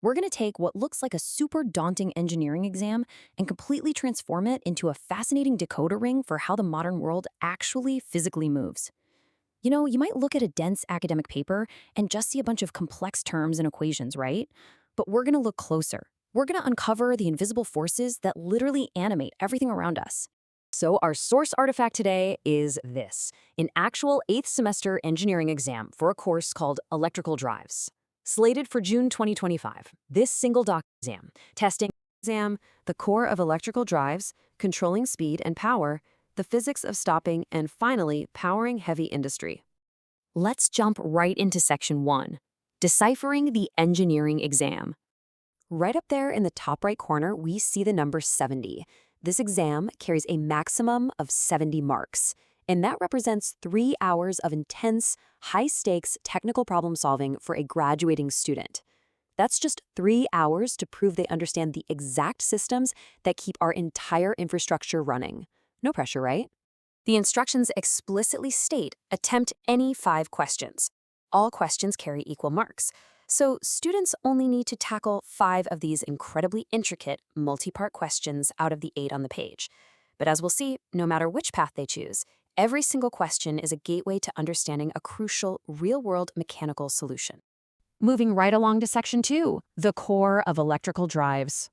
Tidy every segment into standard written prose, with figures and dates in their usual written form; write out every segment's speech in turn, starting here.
We're going to take what looks like a super daunting engineering exam and completely transform it into a fascinating decoder ring for how the modern world actually physically moves. You might look at a dense academic paper and just see a bunch of complex terms and equations, right? But we're going to look closer. We're going to uncover the invisible forces that literally animate everything around us. So our source artifact today is this, an actual 8th semester engineering exam for a course called Electrical Drives. Slated for June 2025, this single doc exam, testing exam, the core of electrical drives, controlling speed and power, the physics of stopping, and finally, powering heavy industry. Let's jump right into Section 1, Deciphering the Engineering Exam. Right up there in the top right corner, we see the number 70. This exam carries a maximum of 70 marks, and that represents 3 hours of intense, high-stakes technical problem solving for a graduating student. That's just 3 hours to prove they understand the exact systems that keep our entire infrastructure running. No pressure, right? The instructions explicitly state attempt any 5 questions. All questions carry equal marks. So students only need to tackle 5 of these incredibly intricate, multi-part questions out of the 8 on the page. But as we'll see, no matter which path they choose, every single question is a gateway to understanding a crucial, real-world mechanical solution. Moving right along to Section 2, the core of electrical drives.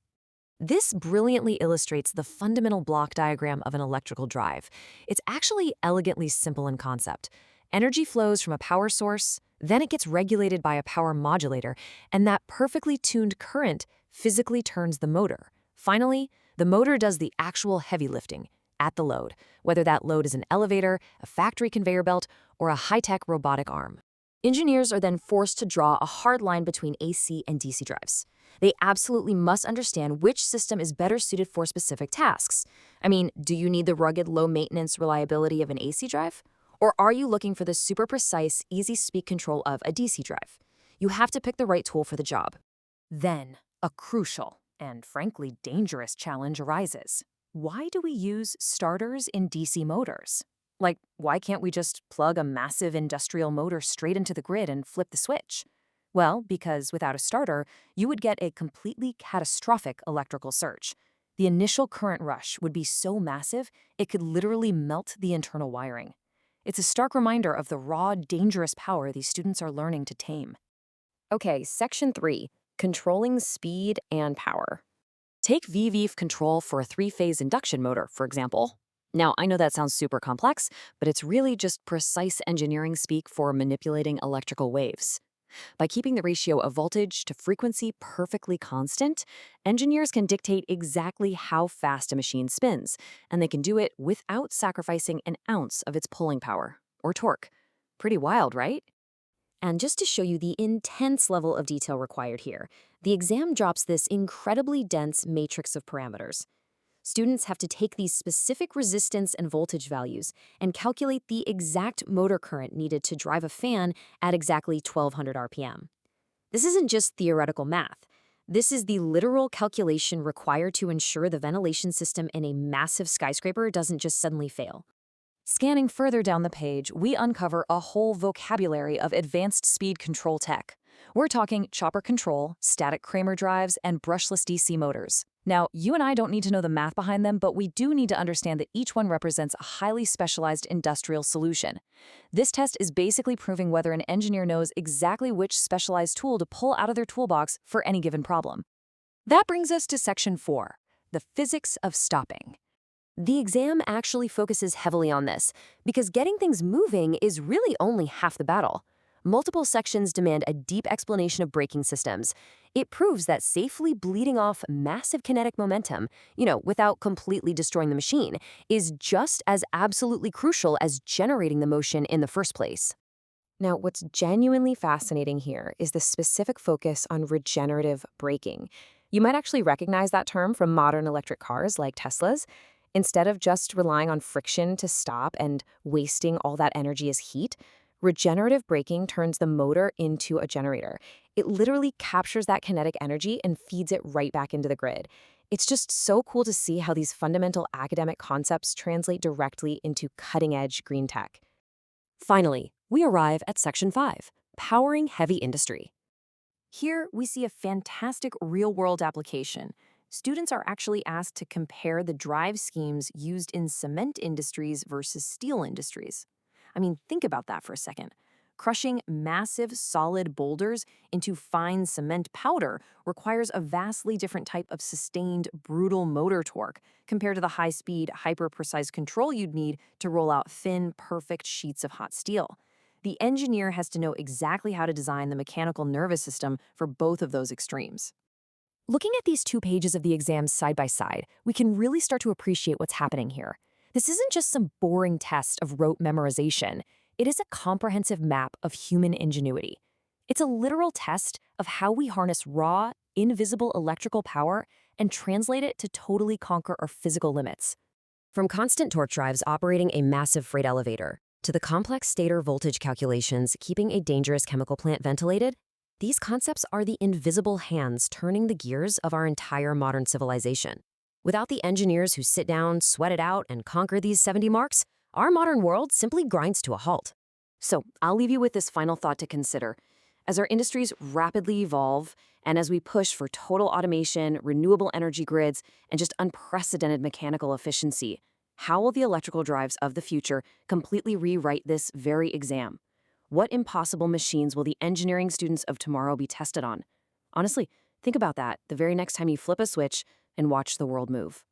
This brilliantly illustrates the fundamental block diagram of an electrical drive. It's actually elegantly simple in concept. Energy flows from a power source, then it gets regulated by a power modulator, and that perfectly tuned current physically turns the motor. Finally, the motor does the actual heavy lifting at the load, whether that load is an elevator, a factory conveyor belt, or a high-tech robotic arm. Engineers are then forced to draw a hard line between AC and DC drives. They absolutely must understand which system is better suited for specific tasks. I mean, do you need the rugged, low-maintenance reliability of an AC drive? Or are you looking for the super precise, easy speed control of a DC drive? You have to pick the right tool for the job. Then, a crucial and frankly dangerous challenge arises. Why do we use starters in DC motors? Like, why can't we just plug a massive industrial motor straight into the grid and flip the switch? Well, because without a starter, you would get a completely catastrophic electrical surge. The initial current rush would be so massive, it could literally melt the internal wiring. It's a stark reminder of the raw, dangerous power these students are learning to tame. Okay, Section 3, Controlling Speed and Power. Take VV control for a 3-phase induction motor, for example. Now, I know that sounds super complex, but it's really just precise engineering speak for manipulating electrical waves. By keeping the ratio of voltage to frequency perfectly constant, engineers can dictate exactly how fast a machine spins, and they can do it without sacrificing an ounce of its pulling power, or torque. Pretty wild, right? And just to show you the intense level of detail required here, the exam drops this incredibly dense matrix of parameters. Students have to take these specific resistance and voltage values and calculate the exact motor current needed to drive a fan at exactly 1200 RPM. This isn't just theoretical math. This is the literal calculation required to ensure the ventilation system in a massive skyscraper doesn't just suddenly fail. Scanning further down the page, we uncover a whole vocabulary of advanced speed control tech. We're talking chopper control, static Kramer drives, and brushless DC motors. Now, you and I don't need to know the math behind them, but we do need to understand that each one represents a highly specialized industrial solution. This test is basically proving whether an engineer knows exactly which specialized tool to pull out of their toolbox for any given problem. That brings us to Section 4, the physics of stopping. The exam actually focuses heavily on this, because getting things moving is really only half the battle. Multiple sections demand a deep explanation of braking systems. It proves that safely bleeding off massive kinetic momentum, without completely destroying the machine, is just as absolutely crucial as generating the motion in the first place. Now, what's genuinely fascinating here is the specific focus on regenerative braking. You might actually recognize that term from modern electric cars like Tesla's. Instead of just relying on friction to stop and wasting all that energy as heat, regenerative braking turns the motor into a generator. It literally captures that kinetic energy and feeds it right back into the grid. It's just so cool to see how these fundamental academic concepts translate directly into cutting-edge green tech. Finally, we arrive at Section 5, Powering Heavy Industry. Here, we see a fantastic real-world application. Students are actually asked to compare the drive schemes used in cement industries versus steel industries. I mean, think about that for a second. Crushing massive solid boulders into fine cement powder requires a vastly different type of sustained, brutal motor torque compared to the high-speed, hyper-precise control you'd need to roll out thin, perfect sheets of hot steel. The engineer has to know exactly how to design the mechanical nervous system for both of those extremes. Looking at these 2 pages of the exam side by side, we can really start to appreciate what's happening here. This isn't just some boring test of rote memorization. It is a comprehensive map of human ingenuity. It's a literal test of how we harness raw, invisible electrical power and translate it to totally conquer our physical limits. From constant torque drives operating a massive freight elevator, to the complex stator voltage calculations keeping a dangerous chemical plant ventilated, these concepts are the invisible hands turning the gears of our entire modern civilization. Without the engineers who sit down, sweat it out, and conquer these 70 marks, our modern world simply grinds to a halt. So, I'll leave you with this final thought to consider. As our industries rapidly evolve, and as we push for total automation, renewable energy grids, and just unprecedented mechanical efficiency, how will the electrical drives of the future completely rewrite this very exam? What impossible machines will the engineering students of tomorrow be tested on? Honestly, think about that the very next time you flip a switch and watch the world move.